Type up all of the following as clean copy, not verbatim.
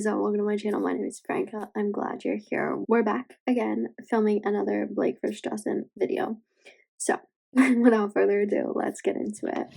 guys, welcome to my channel. My name is Franca. I'm glad you're here. We're back again filming another Blake vs. Justin video. So, without further ado, let's get into it.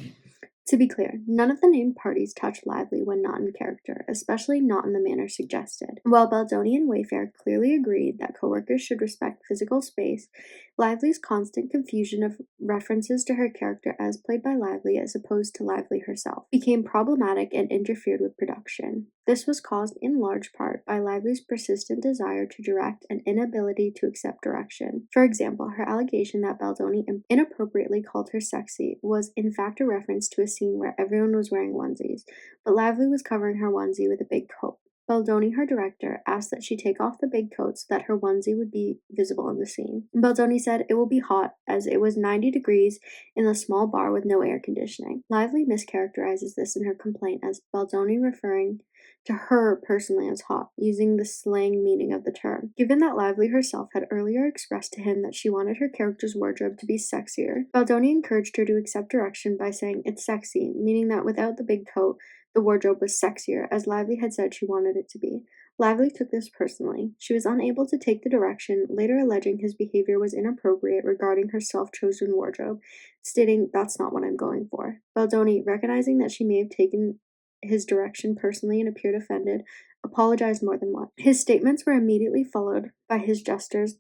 To be clear, none of the named parties touched Lively when not in character, especially not in the manner suggested. While Baldoni and Wayfair clearly agreed that coworkers should respect physical space, Lively's constant confusion of references to her character as played by Lively as opposed to Lively herself became problematic and interfered with production. This was caused in large part by Lively's persistent desire to direct and inability to accept direction. For example, her allegation that Baldoni inappropriately called her sexy was in fact a reference to a scene where everyone was wearing onesies, but Lively was covering her onesie with a big coat. Baldoni, her director, asked that she take off the big coat so that her onesie would be visible in the scene. Baldoni said it will be hot, as it was 90 degrees in the small bar with no air conditioning. Lively mischaracterizes this in her complaint as Baldoni referring to her personally as hot, using the slang meaning of the term. Given that Lively herself had earlier expressed to him that she wanted her character's wardrobe to be sexier, Baldoni encouraged her to accept direction by saying it's sexy, meaning that without the big coat, the wardrobe was sexier, as Lively had said she wanted it to be. Lively took this personally. She was unable to take the direction, later alleging his behavior was inappropriate regarding her self-chosen wardrobe, stating, "That's not what I'm going for." Baldoni, recognizing that she may have taken his direction personally and appeared offended, apologized more than once. His statements were immediately followed by his gestures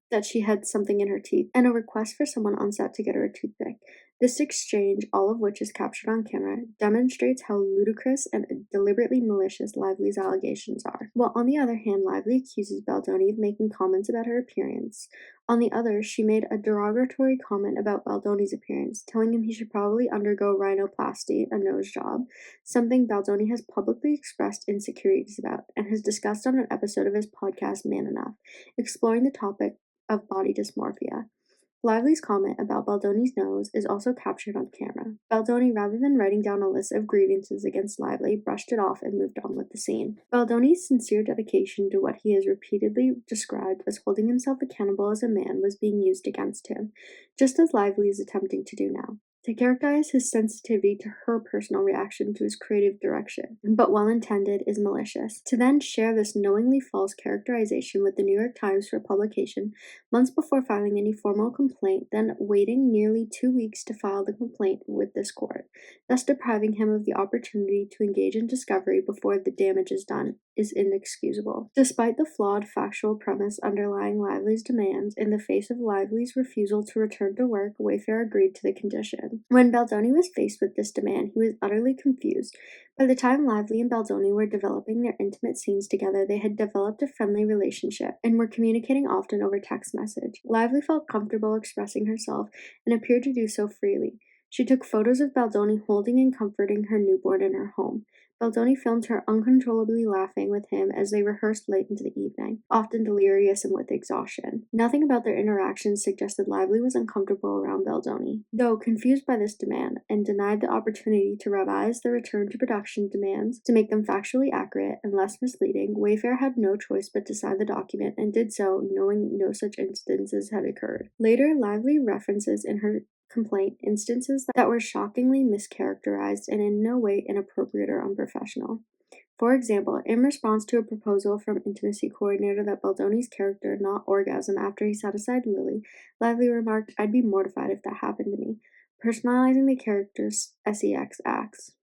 that she had something in her teeth, and a request for someone on set to get her a toothpick. This exchange, all of which is captured on camera, demonstrates how ludicrous and deliberately malicious Lively's allegations are. While on the other hand, Lively accuses Baldoni of making comments about her appearance. On the other, she made a derogatory comment about Baldoni's appearance, telling him he should probably undergo rhinoplasty, a nose job, something Baldoni has publicly expressed insecurities about, and has discussed on an episode of his podcast Man Enough, exploring the topic of body dysmorphia. Lively's comment about Baldoni's nose is also captured on camera. Baldoni, rather than writing down a list of grievances against Lively, brushed it off and moved on with the scene. Baldoni's sincere dedication to what he has repeatedly described as holding himself accountable as a man was being used against him, just as Lively is attempting to do now, to characterize his sensitivity to her personal reaction to his creative direction, but well-intended, is malicious. To then share this knowingly false characterization with the New York Times for publication months before filing any formal complaint, then waiting nearly 2 weeks to file the complaint with this court, thus depriving him of the opportunity to engage in discovery before the damage is done, is inexcusable. Despite the flawed factual premise underlying Lively's demands, in the face of Lively's refusal to return to work, Wayfair agreed to the condition. When Baldoni was faced with this demand, he was utterly confused. By the time Lively and Baldoni were developing their intimate scenes together, they had developed a friendly relationship and were communicating often over text message. Lively felt comfortable expressing herself and appeared to do so freely. She took photos of Baldoni holding and comforting her newborn in her home. Baldoni filmed her uncontrollably laughing with him as they rehearsed late into the evening, often delirious and with exhaustion. Nothing about their interactions suggested Lively was uncomfortable around Baldoni. Though confused by this demand and denied the opportunity to revise the return to production demands to make them factually accurate and less misleading, Wayfair had no choice but to sign the document and did so knowing no such instances had occurred. Later, Lively references in her complaint instances that were shockingly mischaracterized and in no way inappropriate or unprofessional. For example, in response to a proposal from intimacy coordinator that Baldoni's character not orgasm after he sat aside Lily, Lively remarked, "I'd be mortified if that happened to me," personalizing the character's sex acts.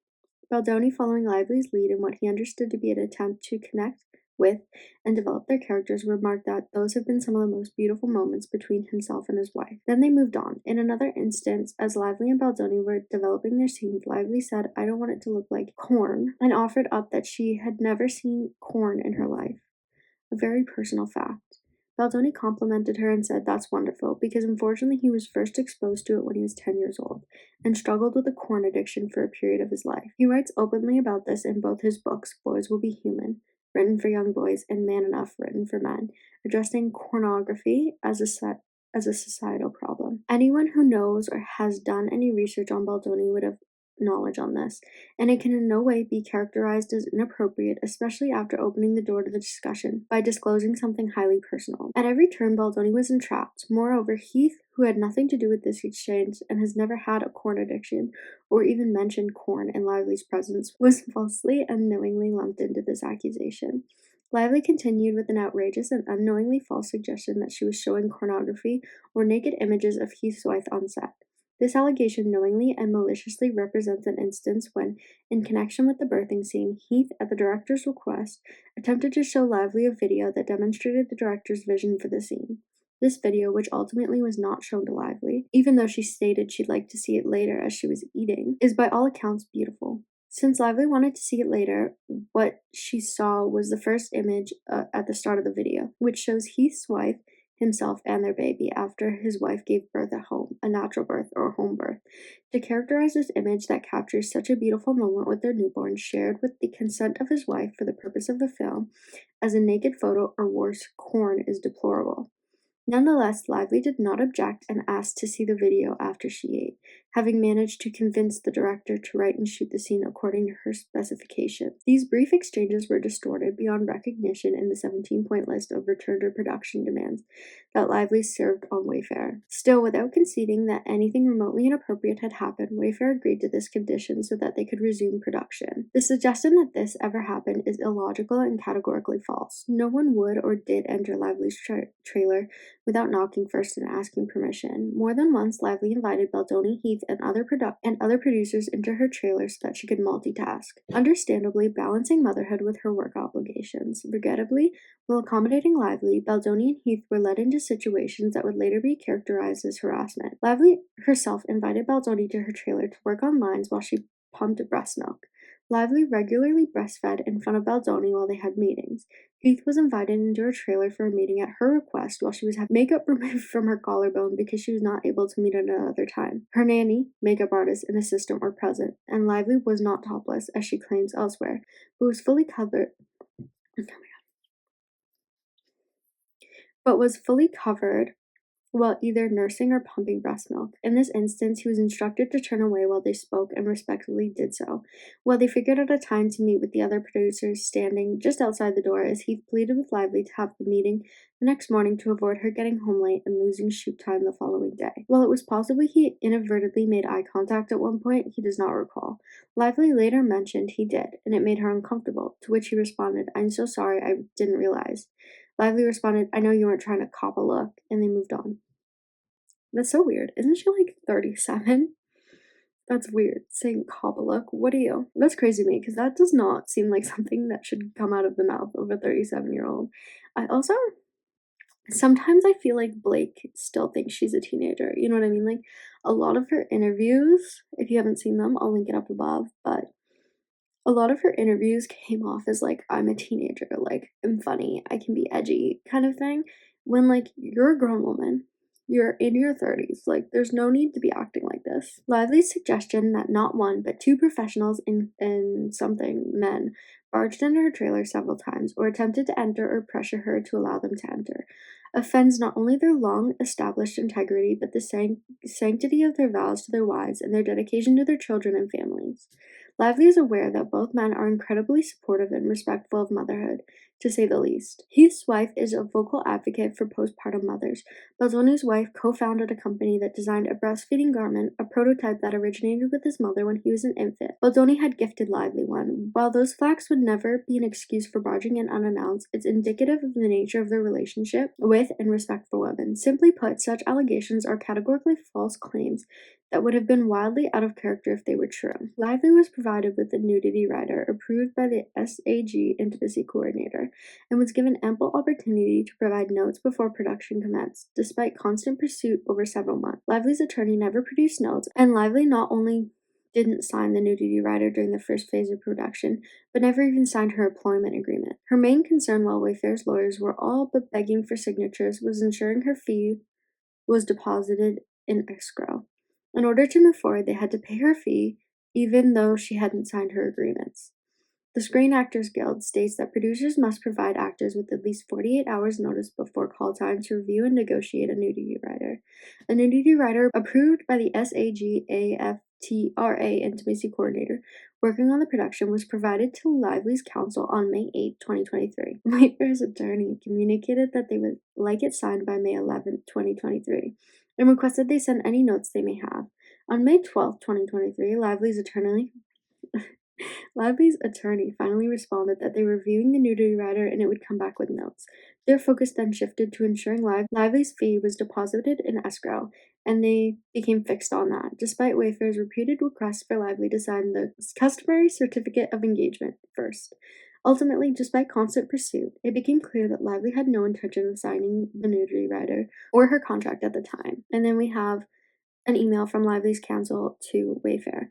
Baldoni, following Lively's lead in what he understood to be an attempt to connect with and develop their characters, remarked that those have been some of the most beautiful moments between himself and his wife. Then they moved on. In another instance, as Lively and Baldoni were developing their scenes, Lively said, "I don't want it to look like corn," and offered up that she had never seen corn in her life. A very personal fact. Baldoni complimented her and said that's wonderful, because unfortunately he was first exposed to it when he was 10 years old, and struggled with a corn addiction for a period of his life. He writes openly about this in both his books, Boys Will Be Human, written for young boys, and Man Enough, written for men, addressing pornography as a societal problem. Anyone who knows or has done any research on Baldoni would have knowledge on this, and it can in no way be characterized as inappropriate, especially after opening the door to the discussion by disclosing something highly personal. At every turn, Baldoni was entrapped. Moreover, Heath, who had nothing to do with this exchange and has never had a corn addiction or even mentioned corn in Lively's presence, was falsely and knowingly lumped into this accusation. Lively continued with an outrageous and unknowingly false suggestion that she was showing pornography or naked images of Heath's wife on set. This allegation knowingly and maliciously represents an instance when, in connection with the birthing scene, Heath, at the director's request, attempted to show Lively a video that demonstrated the director's vision for the scene. This video, which ultimately was not shown to Lively, even though she stated she'd like to see it later as she was eating, is by all accounts beautiful. Since Lively wanted to see it later, what she saw was the first image at the start of the video, which shows Heath's wife, himself, and their baby after his wife gave birth at home, a natural birth or home birth. To characterize this image that captures such a beautiful moment with their newborn, shared with the consent of his wife for the purpose of the film, as a naked photo or worse, corn, is deplorable. Nonetheless, Lively did not object and asked to see the video after she ate, having managed to convince the director to write and shoot the scene according to her specifications. These brief exchanges were distorted beyond recognition in the 17-point list of return to production demands that Lively served on Wayfair. Still, without conceding that anything remotely inappropriate had happened, Wayfair agreed to this condition so that they could resume production. The suggestion that this ever happened is illogical and categorically false. No one would or did enter Lively's trailer without knocking first and asking permission. More than once, Lively invited Baldoni, Heath, and other producers into her trailer so that she could multitask, understandably balancing motherhood with her work obligations. Regrettably, while accommodating Lively, Baldoni and Heath were led into situations that would later be characterized as harassment. Lively herself invited Baldoni to her trailer to work on lines while she pumped breast milk. Lively regularly breastfed in front of Baldoni while they had meetings. Heath was invited into her trailer for a meeting at her request while she was having makeup removed from her collarbone because she was not able to meet at another time. Her nanny, makeup artist, and assistant were present, and Lively was not topless, as she claims elsewhere, but was fully covered. While either nursing or pumping breast milk. In this instance, he was instructed to turn away while they spoke and respectfully did so. While they figured out a time to meet with the other producers standing just outside the door as Heath pleaded with Lively to have the meeting the next morning to avoid her getting home late and losing shoot time the following day. While it was possible he inadvertently made eye contact at one point, he does not recall. Lively later mentioned he did, and it made her uncomfortable, to which he responded, "I'm so sorry, I didn't realize." Lively responded, "I know you weren't trying to cop a look," and they moved on. That's so weird. Isn't she like 37? That's weird. Saying cop a look. What are you? That's crazy to me because that does not seem like something that should come out of the mouth of a 37-year-old. I also sometimes I feel like Blake still thinks she's a teenager. You know what I mean? Like a lot of her interviews, if you haven't seen them, I'll link it up above, but a lot of her interviews came off as like, I'm a teenager, like I'm funny, I can be edgy kind of thing. When like you're a grown woman, you're in your 30s, like there's no need to be acting like this. Lively's suggestion that not one but two professionals in something men barged into her trailer several times or attempted to enter or pressure her to allow them to enter offends not only their long established integrity but the sanctity of their vows to their wives and their dedication to their children and families. Lively is aware that both men are incredibly supportive and respectful of motherhood, to say the least. Heath's wife is a vocal advocate for postpartum mothers. Baldoni's wife co-founded a company that designed a breastfeeding garment, a prototype that originated with his mother when he was an infant. Baldoni had gifted Lively one. While those facts would never be an excuse for barging in unannounced, it's indicative of the nature of their relationship with and respect for women. Simply put, such allegations are categorically false claims that would have been wildly out of character if they were true. Lively was provided with a nudity rider approved by the SAG intimacy coordinator and was given ample opportunity to provide notes before production commenced, despite constant pursuit over several months. Lively's attorney never produced notes, and Lively not only didn't sign the nudity rider during the first phase of production, but never even signed her employment agreement. Her main concern while Wayfair's lawyers were all but begging for signatures was ensuring her fee was deposited in escrow. In order to move forward, they had to pay her fee, even though she hadn't signed her agreements. The Screen Actors Guild states that producers must provide actors with at least 48 hours notice before call time to review and negotiate a nudity rider. A nudity rider approved by the SAG intimacy coordinator working on the production, was provided to Lively's counsel on May 8, 2023. Wayfair's attorney communicated that they would like it signed by May 11, 2023, and requested they send any notes they may have. On May 12, 2023, Lively's attorney finally responded that they were reviewing the nudity rider and it would come back with notes. Their focus then shifted to ensuring Lively's fee was deposited in escrow, and they became fixed on that, despite Wayfair's repeated requests for Lively to sign the customary certificate of engagement first. Ultimately, despite constant pursuit, it became clear that Lively had no intention of signing the nudity rider or her contract at the time. And then we have an email from Lively's counsel to Wayfair.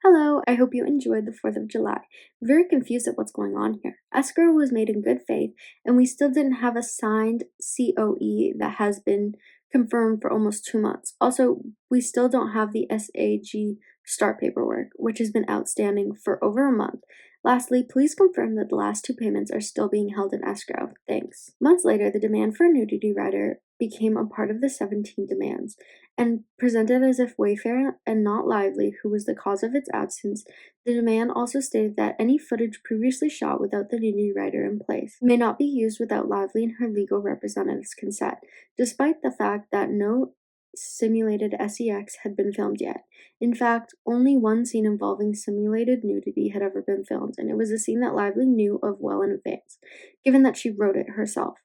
Hello, I hope you enjoyed the 4th of July. Very confused at what's going on here. Escrow was made in good faith, and we still didn't have a signed COE that has been confirmed for almost 2 months. Also, we still don't have the SAG start paperwork, which has been outstanding for over a month. Lastly, please confirm that the last 2 payments are still being held in escrow. Thanks. Months later, the demand for a nudity rider became a part of the 17 demands, and presented as if Wayfair and not Lively who was the cause of its absence. The demand also stated that any footage previously shot without the nudity rider in place may not be used without Lively and her legal representative's consent, despite the fact that no simulated sex had been filmed yet. In fact, only one scene involving simulated nudity had ever been filmed, and it was a scene that Lively knew of well in advance, given that she wrote it herself,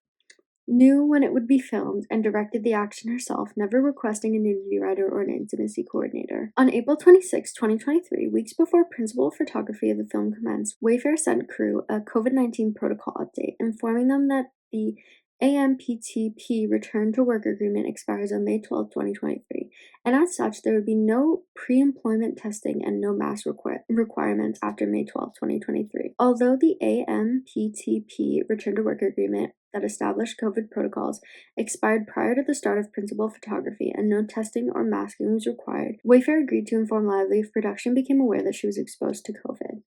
knew when it would be filmed, and directed the action herself, never requesting a nudity rider or an intimacy coordinator. On April 26, 2023, weeks before principal photography of the film commenced, Wayfair sent crew a COVID-19 protocol update, informing them that the AMPTP return to work agreement expires on May 12, 2023, and as such, there would be no pre-employment testing and no mask requirements after May 12, 2023. Although the AMPTP return to work agreement that established COVID protocols expired prior to the start of principal photography and no testing or masking was required, Wayfair agreed to inform Lively if production became aware that she was exposed to COVID.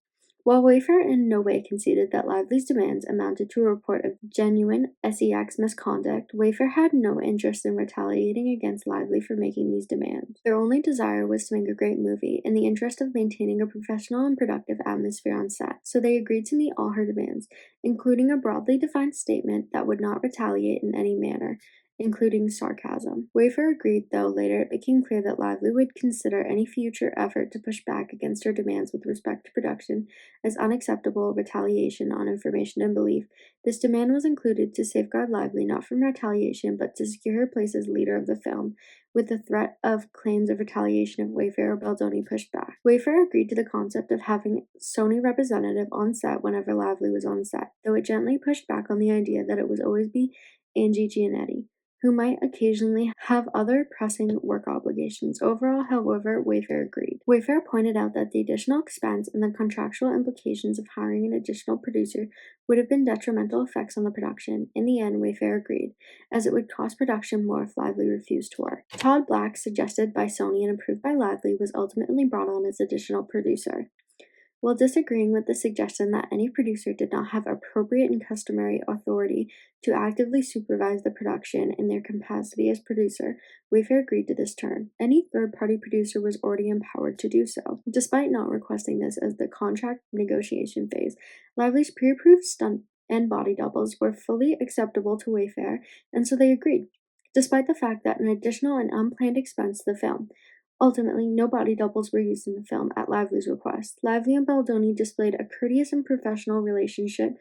While Wayfair in no way conceded that Lively's demands amounted to a report of genuine sex misconduct, Wayfair had no interest in retaliating against Lively for making these demands. Their only desire was to make a great movie in the interest of maintaining a professional and productive atmosphere on set, so they agreed to meet all her demands, including a broadly defined statement that would not retaliate in any manner, including sarcasm. Wayfair agreed, though later it became clear that Lively would consider any future effort to push back against her demands with respect to production as unacceptable retaliation on information and belief. This demand was included to safeguard Lively not from retaliation but to secure her place as leader of the film, with the threat of claims of retaliation if Wayfair or Baldoni pushed back. Wayfair agreed to the concept of having Sony representative on set whenever Lively was on set, though it gently pushed back on the idea that it would always be Angie Giannetti, who might occasionally have other pressing work obligations. Overall, however, Wayfair agreed. Wayfair pointed out that the additional expense and the contractual implications of hiring an additional producer would have been detrimental effects on the production. In the end, Wayfair agreed, as it would cost production more if Lively refused to work. Todd Black, suggested by Sony and approved by Lively, was ultimately brought on as additional producer. While disagreeing with the suggestion that any producer did not have appropriate and customary authority to actively supervise the production in their capacity as producer, Wayfair agreed to this term. Any third-party producer was already empowered to do so. Despite not requesting this as the contract negotiation phase, Lively's pre-approved stunt and body doubles were fully acceptable to Wayfair, and so they agreed, despite the fact that an additional and unplanned expense to the film. Ultimately, no body doubles were used in the film at Lively's request. Lively and Baldoni displayed a courteous and professional relationship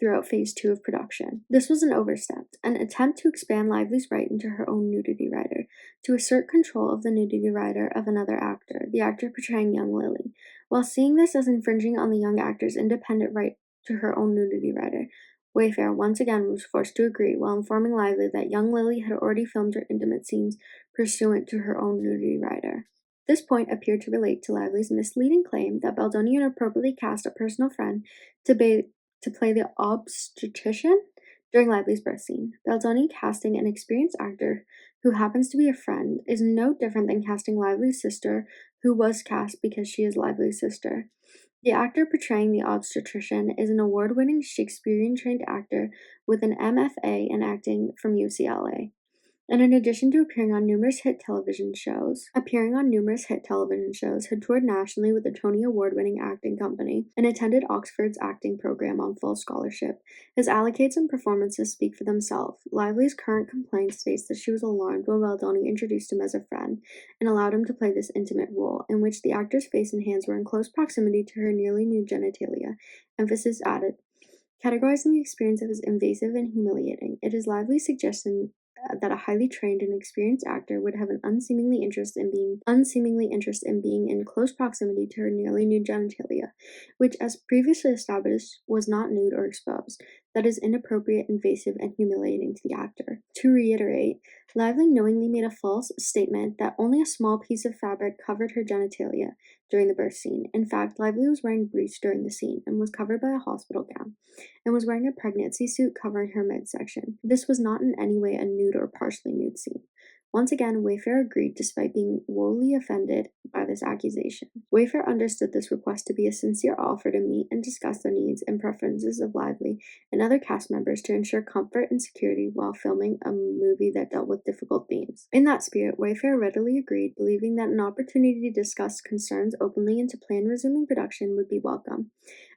throughout Phase 2 of production. This was an overstep, an attempt to expand Lively's right into her own nudity rider, to assert control of the nudity rider of another actor, the actor portraying young Lily. While seeing this as infringing on the young actor's independent right to her own nudity rider, Wayfair once again was forced to agree, while informing Lively that young Lily had already filmed her intimate scenes pursuant to her own nudity rider. This point appeared to relate to Lively's misleading claim that Baldoni inappropriately cast a personal friend to play the obstetrician during Lively's birth scene. Baldoni casting an experienced actor who happens to be a friend is no different than casting Lively's sister, who was cast because she is Lively's sister. The actor portraying the obstetrician is an award-winning Shakespearean-trained actor with an MFA in acting from UCLA. And in addition to appearing on numerous hit television shows, had toured nationally with the Tony Award-winning acting company and attended Oxford's acting program on full scholarship. His accolades and performances speak for themselves. Lively's current complaint states that she was alarmed when Baldoni introduced him as a friend and allowed him to play this intimate role, in which the actor's face and hands were in close proximity to her nearly nude genitalia. Emphasis added. Categorizing the experience as invasive and humiliating, it is Lively's suggestion that a highly trained and experienced actor would have an unseemly interest in being in close proximity to her nearly nude genitalia, which, as previously established, was not nude or exposed. That is inappropriate, invasive, and humiliating to the actor. To reiterate, Lively knowingly made a false statement that only a small piece of fabric covered her genitalia during the birth scene. In fact, Lively was wearing briefs during the scene and was covered by a hospital gown, and was wearing a pregnancy suit covering her midsection. This was not in any way a nude or partially nude scene. Once again, Wayfair agreed despite being woefully offended by this accusation. Wayfair understood this request to be a sincere offer to meet and discuss the needs and preferences of Lively and other cast members to ensure comfort and security while filming a movie that dealt with difficult themes. In that spirit, Wayfair readily agreed, believing that an opportunity to discuss concerns openly and to plan resuming production would be welcome.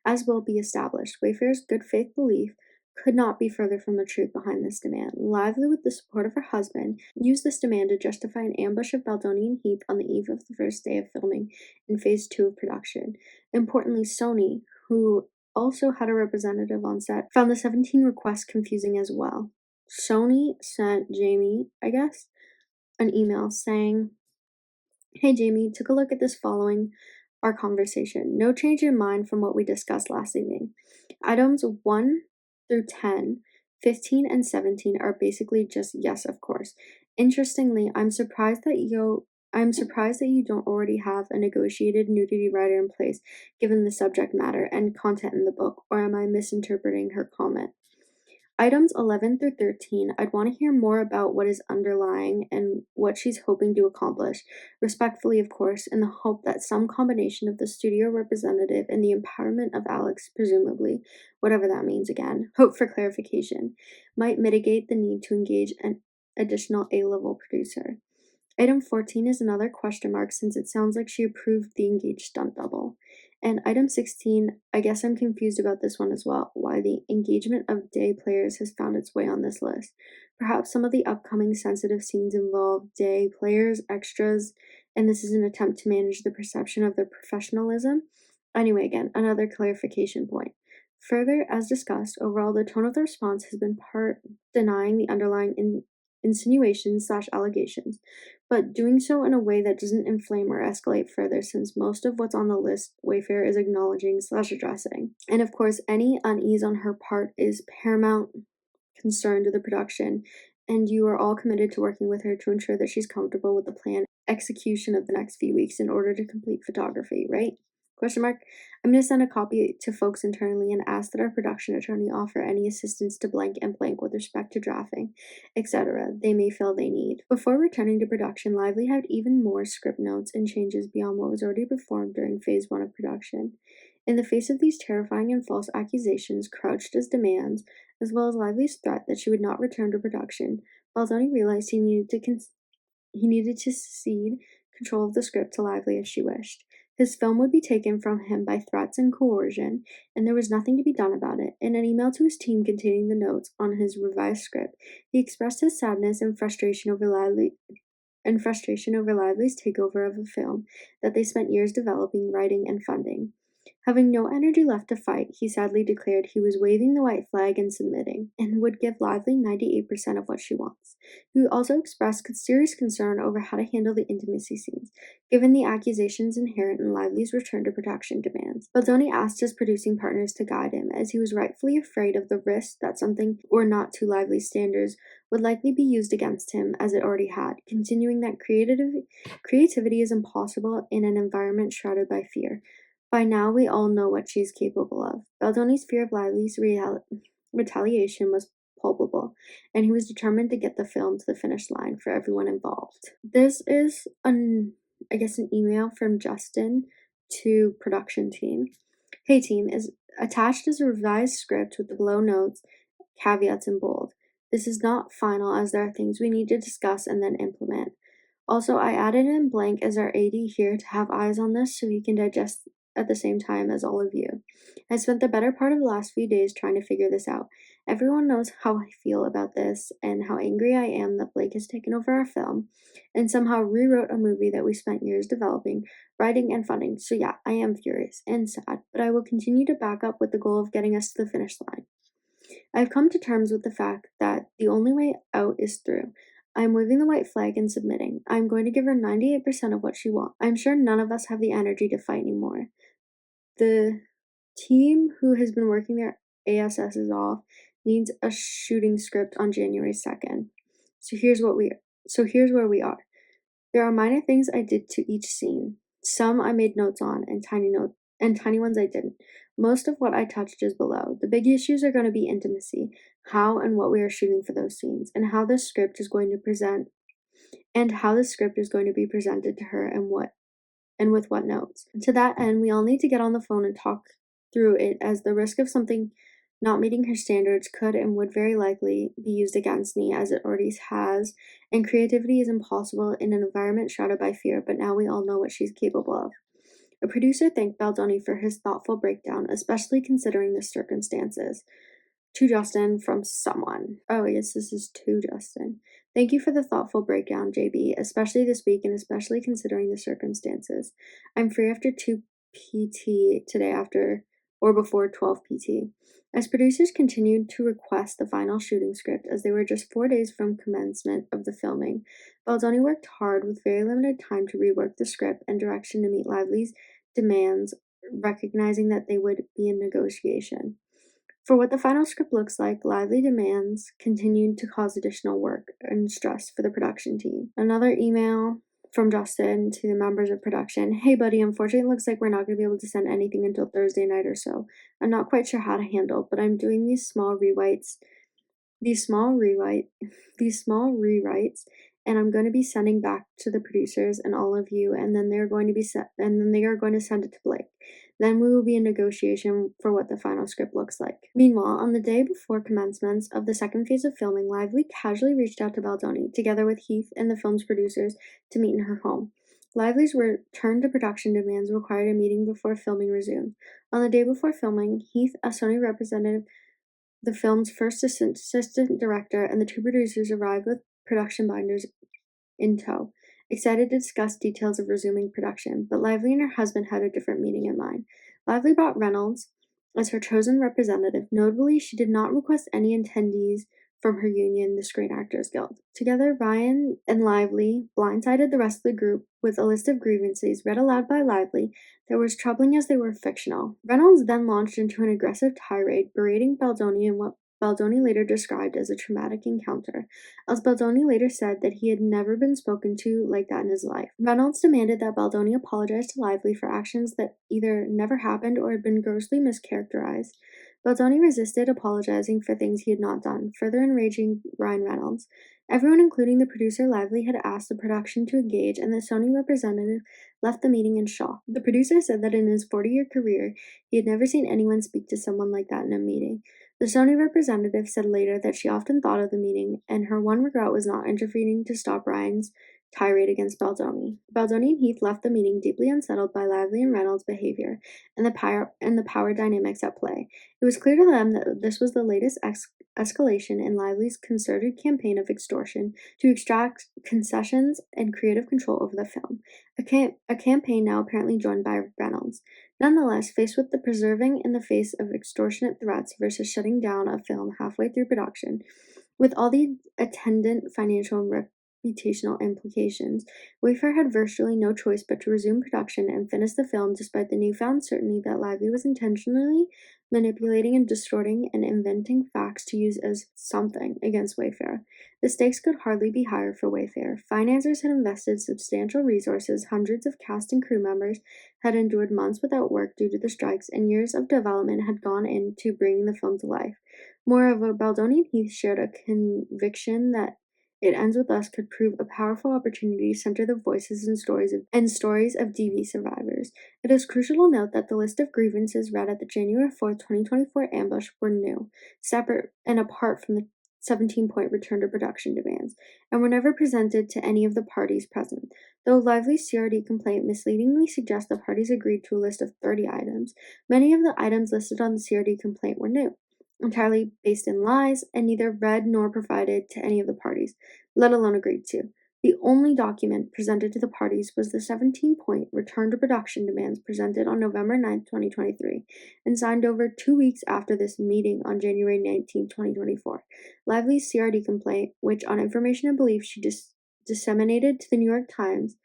As will be established, Wayfair's good faith belief could not be further from the truth behind this demand. Lively, with the support of her husband, used this demand to justify an ambush of Baldoni and Heath on the eve of the first day of filming in Phase 2 of production. Importantly, Sony, who also had a representative on set, found the 17 requests confusing as well. Sony sent Jamie, an email saying, "Hey Jamie, took a look at this following our conversation. No change in mind from what we discussed last evening. Items 1 through 10, 15, and 17 are basically just yes, of course. Interestingly, I'm surprised that you don't already have a negotiated nudity rider in place, given the subject matter and content in the book, or am I misinterpreting her comment? Items 11 through 13, I'd want to hear more about what is underlying and what she's hoping to accomplish. Respectfully, of course, in the hope that some combination of the studio representative and the empowerment of Alex, presumably, whatever that means again, hope for clarification, might mitigate the need to engage an additional A-level producer. Item 14 is another question mark since it sounds like she approved the engaged stunt double. And item 16, I guess I'm confused about this one as well, why the engagement of day players has found its way on this list. Perhaps some of the upcoming sensitive scenes involve day players, extras, and this is an attempt to manage the perception of their professionalism. Anyway, again, another clarification point. Further, as discussed, overall the tone of the response has been part denying the underlying insinuations/allegations, but doing so in a way that doesn't inflame or escalate further, since most of what's on the list Wayfair is acknowledging/addressing. And of course, any unease on her part is paramount concern to the production, and you are all committed to working with her to ensure that she's comfortable with the planned execution of the next few weeks in order to complete photography, right? Question mark. I'm going to send a copy to folks internally and ask that our production attorney offer any assistance to blank and blank with respect to drafting, etc. they may feel they need. Before returning to production, Lively had even more script notes and changes beyond what was already performed during Phase 1 of production. In the face of these terrifying and false accusations crouched as demands, as well as Lively's threat that she would not return to production, Baldoni realized he needed to cede control of the script to Lively as she wished. His film would be taken from him by threats and coercion, and there was nothing to be done about it. In an email to his team containing the notes on his revised script, he expressed his sadness and frustration over Lively's takeover of a film that they spent years developing, writing, and funding. Having no energy left to fight, he sadly declared he was waving the white flag and submitting, and would give Lively 98% of what she wants. He also expressed serious concern over how to handle the intimacy scenes, given the accusations inherent in Lively's return to production demands. Baldoni asked his producing partners to guide him, as he was rightfully afraid of the risk that something, or not to Lively's standards, would likely be used against him, as it already had, continuing that creativity is impossible in an environment shrouded by fear. By now, we all know what she is capable of. Baldoni's fear of Lively's retaliation was palpable, and he was determined to get the film to the finish line for everyone involved. This is an email from Justin to production team. Hey team, is attached is a revised script with the below notes, caveats in bold. This is not final, as there are things we need to discuss and then implement. Also, I added in blank as our AD here to have eyes on this so he can digest at the same time as all of you. I spent the better part of the last few days trying to figure this out. Everyone knows how I feel about this and how angry I am that Blake has taken over our film and somehow rewrote a movie that we spent years developing, writing, and funding. So yeah, I am furious and sad, but I will continue to back up with the goal of getting us to the finish line. I've come to terms with the fact that the only way out is through. I'm waving the white flag and submitting. I'm going to give her 98% of what she wants. I'm sure none of us have the energy to fight anymore. The team who has been working their ASSs off needs a shooting script on January 2nd. So here's where we are. There are minor things I did to each scene. Some I made notes on and tiny ones I didn't. Most of what I touched is below. The big issues are going to be intimacy, how and what we are shooting for those scenes, and how the script is going to be presented to her and with what notes. To that end, we all need to get on the phone and talk through it, as the risk of something not meeting her standards could and would very likely be used against me, as it already has, and creativity is impossible in an environment shrouded by fear, but now we all know what she's capable of. A producer thanked Baldoni for his thoughtful breakdown, especially considering the circumstances. To Justin from someone. Oh, yes, this is to Justin. Thank you for the thoughtful breakdown, JB, especially this week and especially considering the circumstances. I'm free after 2 PT today before 12 PT. As producers continued to request the final shooting script, as they were just 4 days from commencement of the filming, Baldoni worked hard with very limited time to rework the script and direction to meet Lively's demands, recognizing that they would be in negotiation. For what the final script looks like, Lively demands continued to cause additional work and stress for the production team. Another email from Justin to the members of production. Hey buddy, unfortunately it looks like we're not going to be able to send anything until Thursday night or so. I'm not quite sure how to handle, but I'm doing these small rewrites, and I'm going to be sending back to the producers and all of you, and then they are going to send it to Blake. Then we will be in negotiation for what the final script looks like. Meanwhile, on the day before commencement of the second phase of filming, Lively casually reached out to Baldoni, together with Heath and the film's producers, to meet in her home. Lively's return to production demands required a meeting before filming resumed. On the day before filming, Heath, a Sony representative, the film's first assistant director, and the two producers arrived with production binders in tow, excited to discuss details of resuming production, but Lively and her husband had a different meeting in mind. Lively brought Reynolds as her chosen representative. Notably, she did not request any attendees from her union, the Screen Actors Guild. Together, Ryan and Lively blindsided the rest of the group with a list of grievances read aloud by Lively that were as troubling as they were fictional. Reynolds then launched into an aggressive tirade, berating Baldoni in what Baldoni later described as a traumatic encounter, as Baldoni later said that he had never been spoken to like that in his life. Reynolds demanded that Baldoni apologize to Lively for actions that either never happened or had been grossly mischaracterized. Baldoni resisted apologizing for things he had not done, further enraging Ryan Reynolds. Everyone, including the producer Lively, had asked the production to engage, and the Sony representative left the meeting in shock. The producer said that in his 40-year career, he had never seen anyone speak to someone like that in a meeting. The Sony representative said later that she often thought of the meeting, and her one regret was not intervening to stop Ryan's tirade against Baldoni. Baldoni and Heath left the meeting deeply unsettled by Lively and Reynolds' behavior and the power dynamics at play. It was clear to them that this was the latest escalation in Lively's concerted campaign of extortion to extract concessions and creative control over the film, a campaign now apparently joined by Reynolds. Nonetheless, faced with the preserving in the face of extortionate threats versus shutting down a film halfway through production, with all the attendant financial and reputational implications, Wayfair had virtually no choice but to resume production and finish the film despite the newfound certainty that Lively was intentionally manipulating and distorting and inventing facts to use as something against Wayfair. The stakes could hardly be higher for Wayfair. Financiers had invested substantial resources, hundreds of cast and crew members had endured months without work due to the strikes, and years of development had gone into bringing the film to life. Moreover, Baldoni and Heath shared a conviction that It Ends With Us could prove a powerful opportunity to center the voices and stories of DV survivors. It is crucial to note that the list of grievances read at the January 4th, 2024 ambush were new, separate and apart from the 17-point return to production demands, and were never presented to any of the parties present. Though Lively's CRD complaint misleadingly suggests the parties agreed to a list of 30 items, many of the items listed on the CRD complaint were new, entirely based in lies, and neither read nor provided to any of the parties, let alone agreed to. The only document presented to the parties was the 17-point return to production demands presented on November 9, 2023, and signed over 2 weeks after this meeting on January 19, 2024. Lively's CRD complaint, which on information and belief she disseminated to the New York Times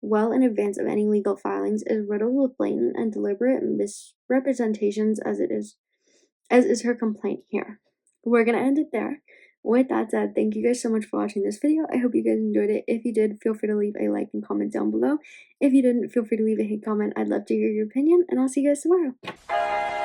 well in advance of any legal filings, is riddled with blatant and deliberate misrepresentations as is her complaint here. We're gonna end it there. With that said, thank you guys so much for watching this video. I hope you guys enjoyed it. If you did, feel free to leave a like and comment down below. If you didn't, feel free to leave a hate comment. I'd love to hear your opinion, and I'll see you guys tomorrow.